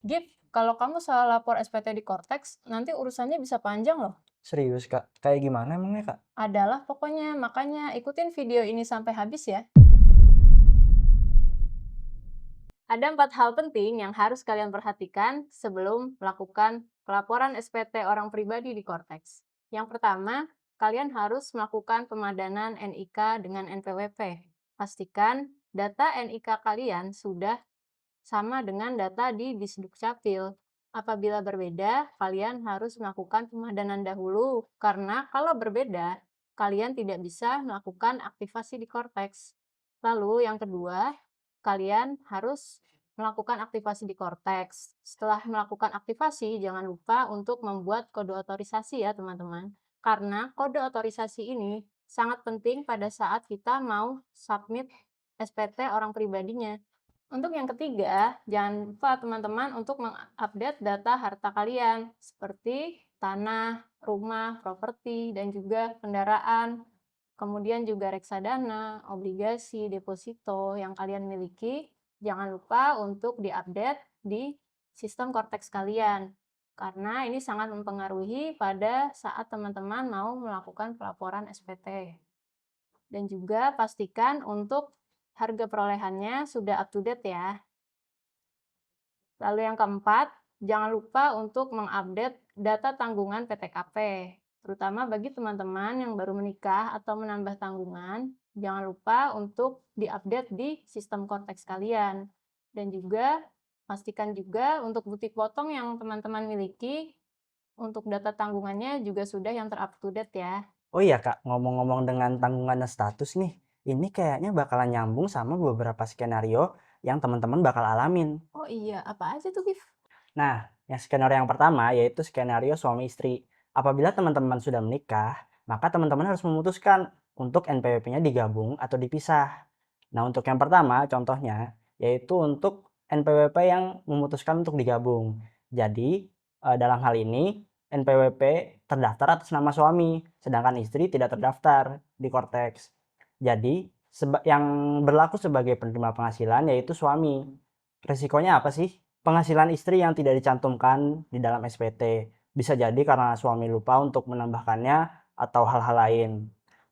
Gift, kalau kamu salah lapor SPT di Cortex, nanti urusannya bisa panjang loh. Serius, Kak? Kayak gimana emangnya, Kak? Adalah pokoknya, makanya ikutin video ini sampai habis ya. Ada 4 hal penting yang harus kalian perhatikan sebelum melakukan pelaporan SPT orang pribadi di Cortex. Yang pertama, kalian harus melakukan pemadanan NIK dengan NPWP. Pastikan data NIK kalian sudah sama dengan data di Disdukcapil. Apabila berbeda, kalian harus melakukan pemadanan dahulu, karena kalau berbeda, kalian tidak bisa melakukan aktivasi di Cortex. Lalu yang kedua, kalian harus melakukan aktivasi di Cortex. Setelah melakukan aktivasi, jangan lupa untuk membuat kode otorisasi ya teman-teman. Karena kode otorisasi ini sangat penting pada saat kita mau submit SPT orang pribadinya. Untuk yang ketiga, jangan lupa teman-teman untuk mengupdate data harta kalian seperti tanah, rumah, properti, dan juga kendaraan. Kemudian juga reksadana, obligasi, deposito yang kalian miliki. Jangan lupa untuk diupdate di sistem Cortex kalian. Karena ini sangat mempengaruhi pada saat teman-teman mau melakukan pelaporan SPT. Dan juga pastikan untuk harga perolehannya sudah up to date ya. Lalu yang keempat, jangan lupa untuk mengupdate data tanggungan PTKP. Terutama bagi teman-teman yang baru menikah atau menambah tanggungan, jangan lupa untuk diupdate di sistem Cortex kalian. Dan juga pastikan juga untuk bukti potong yang teman-teman miliki, untuk data tanggungannya juga sudah yang ter-up to date ya. Oh iya, Kak, ngomong-ngomong dengan tanggungan dan status nih, ini kayaknya bakalan nyambung sama beberapa skenario yang teman-teman bakal alamin. Oh iya, apa aja tuh, Gif? Nah, yang skenario yang pertama yaitu skenario suami istri. Apabila teman-teman sudah menikah, maka teman-teman harus memutuskan untuk NPWP-nya digabung atau dipisah. Nah, untuk yang pertama contohnya yaitu untuk NPWP yang memutuskan untuk digabung. Jadi, dalam hal ini NPWP terdaftar atas nama suami, sedangkan istri tidak terdaftar di Cortex. Jadi, yang berlaku sebagai penerima penghasilan yaitu suami. Resikonya apa sih? Penghasilan istri yang tidak dicantumkan di dalam SPT. Bisa jadi karena suami lupa untuk menambahkannya atau hal-hal lain.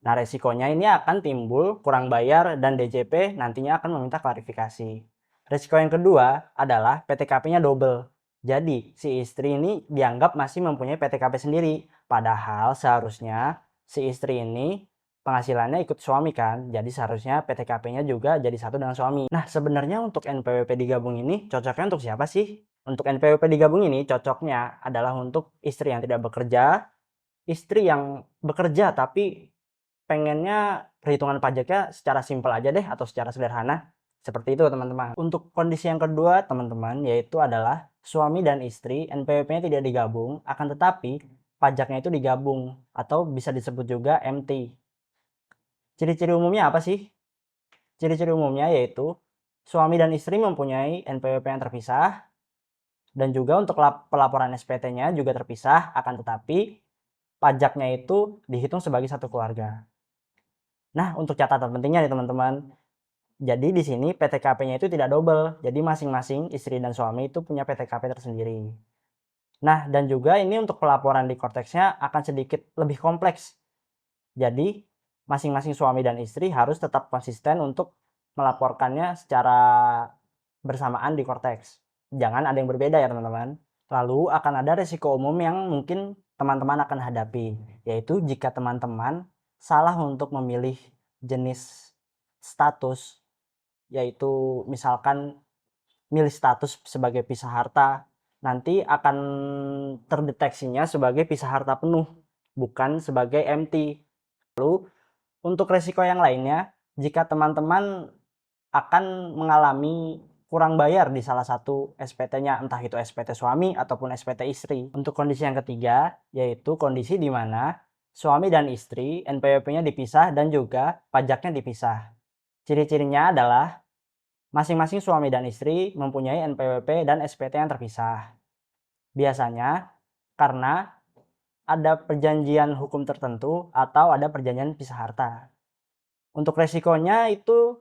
Nah, resikonya ini akan timbul kurang bayar dan DJP nantinya akan meminta klarifikasi. Resiko yang kedua adalah PTKP-nya double. Jadi, si istri ini dianggap masih mempunyai PTKP sendiri. Padahal seharusnya si istri ini penghasilannya ikut suami kan, jadi seharusnya PTKP-nya juga jadi satu dengan suami. Nah, sebenarnya untuk NPWP digabung ini cocoknya untuk siapa sih? Untuk NPWP digabung ini cocoknya adalah untuk istri yang tidak bekerja, istri yang bekerja tapi pengennya perhitungan pajaknya secara simpel aja deh atau secara sederhana. Seperti itu teman-teman. Untuk kondisi yang kedua teman-teman yaitu adalah suami dan istri NPWP-nya tidak digabung, akan tetapi pajaknya itu digabung atau bisa disebut juga MT. Ciri-ciri umumnya apa sih? Ciri-ciri umumnya yaitu suami dan istri mempunyai NPWP yang terpisah dan juga untuk pelaporan SPT-nya juga terpisah, akan tetapi pajaknya itu dihitung sebagai satu keluarga. Nah, untuk catatan pentingnya nih teman-teman. Jadi di sini PTKP-nya itu tidak double. Jadi masing-masing istri dan suami itu punya PTKP tersendiri. Nah, dan juga ini untuk pelaporan di Cortex-nya akan sedikit lebih kompleks. Jadi, masing-masing suami dan istri harus tetap konsisten untuk melaporkannya secara bersamaan di Cortex. Jangan ada yang berbeda ya teman-teman. Lalu akan ada resiko umum yang mungkin teman-teman akan hadapi, yaitu jika teman-teman salah untuk memilih jenis status, yaitu misalkan milih status sebagai pisah harta, nanti akan terdeteksinya sebagai pisah harta penuh, bukan sebagai MT. Lalu untuk resiko yang lainnya, jika teman-teman akan mengalami kurang bayar di salah satu SPT-nya, entah itu SPT suami ataupun SPT istri. Untuk kondisi yang ketiga, yaitu kondisi di mana suami dan istri NPWP-nya dipisah dan juga pajaknya dipisah. Ciri-cirinya adalah masing-masing suami dan istri mempunyai NPWP dan SPT yang terpisah. Biasanya karena ada perjanjian hukum tertentu atau ada perjanjian pisah harta. Untuk resikonya itu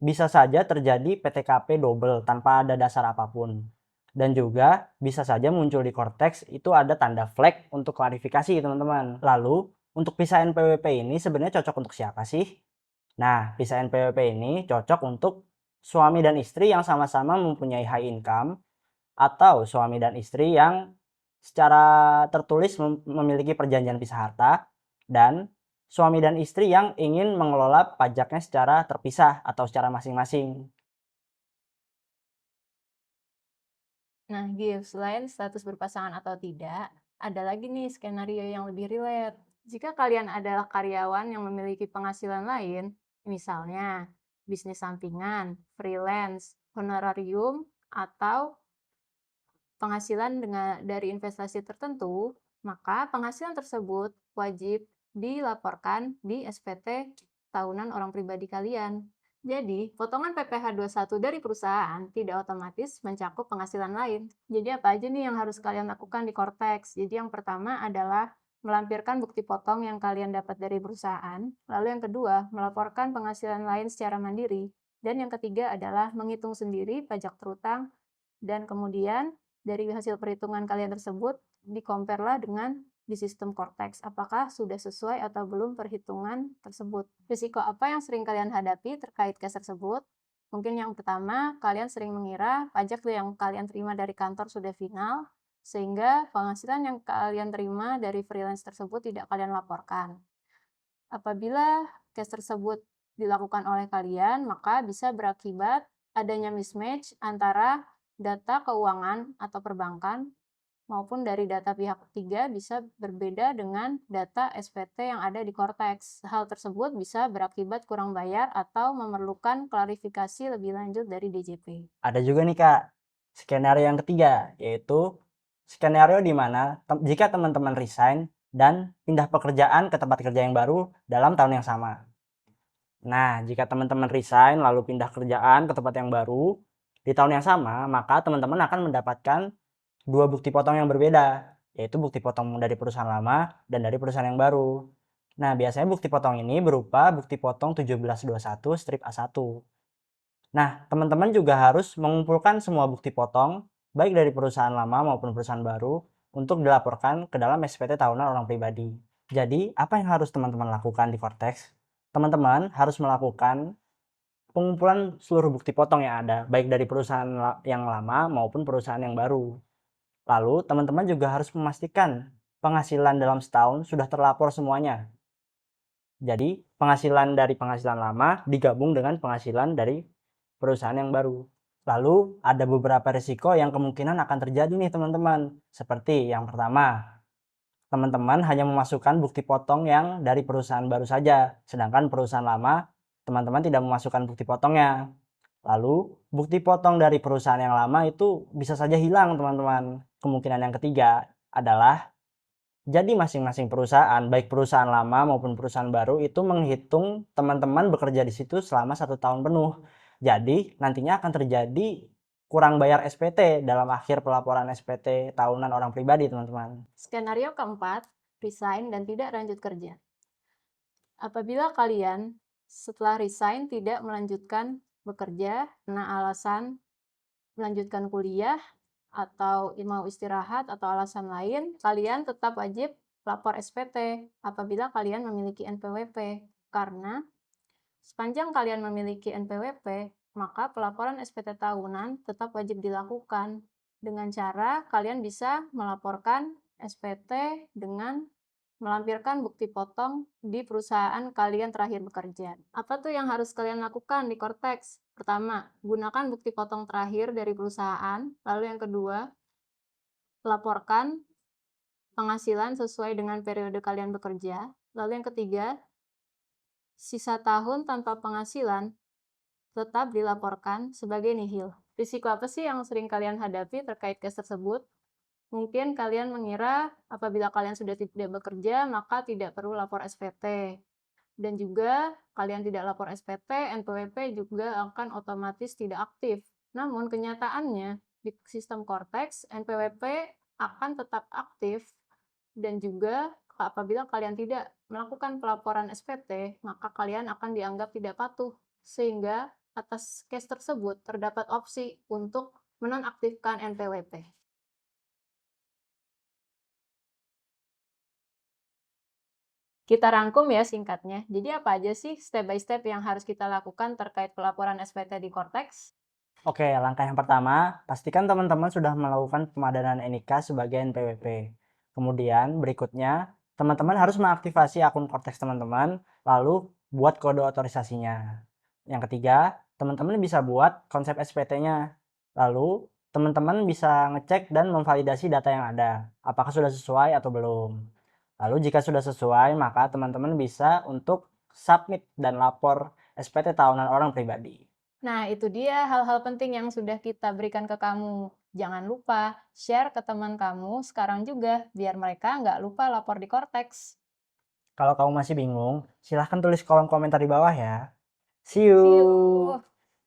bisa saja terjadi PTKP double tanpa ada dasar apapun. Dan juga bisa saja muncul di Cortex itu ada tanda flag untuk klarifikasi teman-teman. Lalu untuk visa NPWP ini sebenarnya cocok untuk siapa sih? Nah, visa NPWP ini cocok untuk suami dan istri yang sama-sama mempunyai high income atau suami dan istri yang secara tertulis memiliki perjanjian pisah harta dan suami dan istri yang ingin mengelola pajaknya secara terpisah atau secara masing-masing. Nah, Giv, selain status berpasangan atau tidak, ada lagi nih skenario yang lebih relate. Jika kalian adalah karyawan yang memiliki penghasilan lain, misalnya bisnis sampingan, freelance, honorarium, atau penghasilan dari investasi tertentu, maka penghasilan tersebut wajib dilaporkan di SPT tahunan orang pribadi kalian. Jadi, potongan PPh 21 dari perusahaan tidak otomatis mencakup penghasilan lain. Jadi, apa aja nih yang harus kalian lakukan di Cortex? Jadi, yang pertama adalah melampirkan bukti potong yang kalian dapat dari perusahaan. Lalu yang kedua, melaporkan penghasilan lain secara mandiri. Dan yang ketiga adalah menghitung sendiri pajak terutang. Dan kemudian dari hasil perhitungan kalian tersebut, di-compare-lah dengan di sistem Cortex, apakah sudah sesuai atau belum perhitungan tersebut. Risiko apa yang sering kalian hadapi terkait case tersebut? Mungkin yang pertama, kalian sering mengira pajak yang kalian terima dari kantor sudah final, sehingga penghasilan yang kalian terima dari freelance tersebut tidak kalian laporkan. Apabila case tersebut dilakukan oleh kalian, maka bisa berakibat adanya mismatch antara data keuangan atau perbankan maupun dari data pihak ketiga bisa berbeda dengan data SPT yang ada di Cortex. Hal tersebut bisa berakibat kurang bayar atau memerlukan klarifikasi lebih lanjut dari DJP. Ada juga nih Kak, skenario yang ketiga, yaitu skenario di mana jika teman-teman resign dan pindah pekerjaan ke tempat kerja yang baru dalam tahun yang sama. Nah, jika teman-teman resign lalu pindah kerjaan ke tempat yang baru di tahun yang sama, maka teman-teman akan mendapatkan dua bukti potong yang berbeda, yaitu bukti potong dari perusahaan lama dan dari perusahaan yang baru. Nah, biasanya bukti potong ini berupa bukti potong 1721 strip A1. Nah, teman-teman juga harus mengumpulkan semua bukti potong, baik dari perusahaan lama maupun perusahaan baru, untuk dilaporkan ke dalam SPT tahunan orang pribadi. Jadi, apa yang harus teman-teman lakukan di Cortex? Teman-teman harus melakukan pengumpulan seluruh bukti potong yang ada, baik dari perusahaan yang lama maupun perusahaan yang baru. Lalu, teman-teman juga harus memastikan penghasilan dalam setahun sudah terlapor semuanya. Jadi, penghasilan dari penghasilan lama digabung dengan penghasilan dari perusahaan yang baru. Lalu, ada beberapa risiko yang kemungkinan akan terjadi nih teman-teman. Seperti yang pertama, teman-teman hanya memasukkan bukti potong yang dari perusahaan baru saja, sedangkan perusahaan lama, teman-teman tidak memasukkan bukti potongnya. Lalu, bukti potong dari perusahaan yang lama itu bisa saja hilang teman-teman. Kemungkinan yang ketiga adalah jadi masing-masing perusahaan, baik perusahaan lama maupun perusahaan baru itu menghitung teman-teman bekerja di situ selama 1 tahun penuh. Jadi nantinya akan terjadi kurang bayar SPT dalam akhir pelaporan SPT tahunan orang pribadi teman-teman. Skenario keempat, resign dan tidak lanjut kerja. Apabila kalian setelah resign tidak melanjutkan bekerja karena alasan melanjutkan kuliah atau mau istirahat atau alasan lain, kalian tetap wajib lapor SPT apabila kalian memiliki NPWP. Karena sepanjang kalian memiliki NPWP, maka pelaporan SPT tahunan tetap wajib dilakukan. Dengan cara kalian bisa melaporkan SPT dengan melampirkan bukti potong di perusahaan kalian terakhir bekerja. Apa tuh yang harus kalian lakukan di Cortex? Pertama, gunakan bukti potong terakhir dari perusahaan. Lalu yang kedua, laporkan penghasilan sesuai dengan periode kalian bekerja. Lalu yang ketiga, sisa tahun tanpa penghasilan tetap dilaporkan sebagai nihil. Risiko apa sih yang sering kalian hadapi terkait case tersebut? Mungkin kalian mengira apabila kalian sudah tidak bekerja, maka tidak perlu lapor SPT. Dan juga kalian tidak lapor SPT, NPWP juga akan otomatis tidak aktif. Namun kenyataannya di sistem Cortex, NPWP akan tetap aktif dan juga apabila kalian tidak melakukan pelaporan SPT, maka kalian akan dianggap tidak patuh. Sehingga atas case tersebut terdapat opsi untuk menonaktifkan NPWP. Kita rangkum ya singkatnya. Jadi apa aja sih step by step yang harus kita lakukan terkait pelaporan SPT di Cortex? Oke, langkah yang pertama, pastikan teman-teman sudah melakukan pemadanan NIK sebagai NPWP. Kemudian berikutnya, teman-teman harus mengaktifasi akun Cortex teman-teman, lalu buat kode otorisasinya. Yang ketiga, teman-teman bisa buat konsep SPT-nya. Lalu, teman-teman bisa ngecek dan memvalidasi data yang ada, apakah sudah sesuai atau belum. Lalu jika sudah sesuai, maka teman-teman bisa untuk submit dan lapor SPT tahunan orang pribadi. Nah, itu dia hal-hal penting yang sudah kita berikan ke kamu. Jangan lupa share ke teman kamu sekarang juga, biar mereka nggak lupa lapor di Cortex. Kalau kamu masih bingung, silahkan tulis kolom komentar di bawah ya. See See you! you!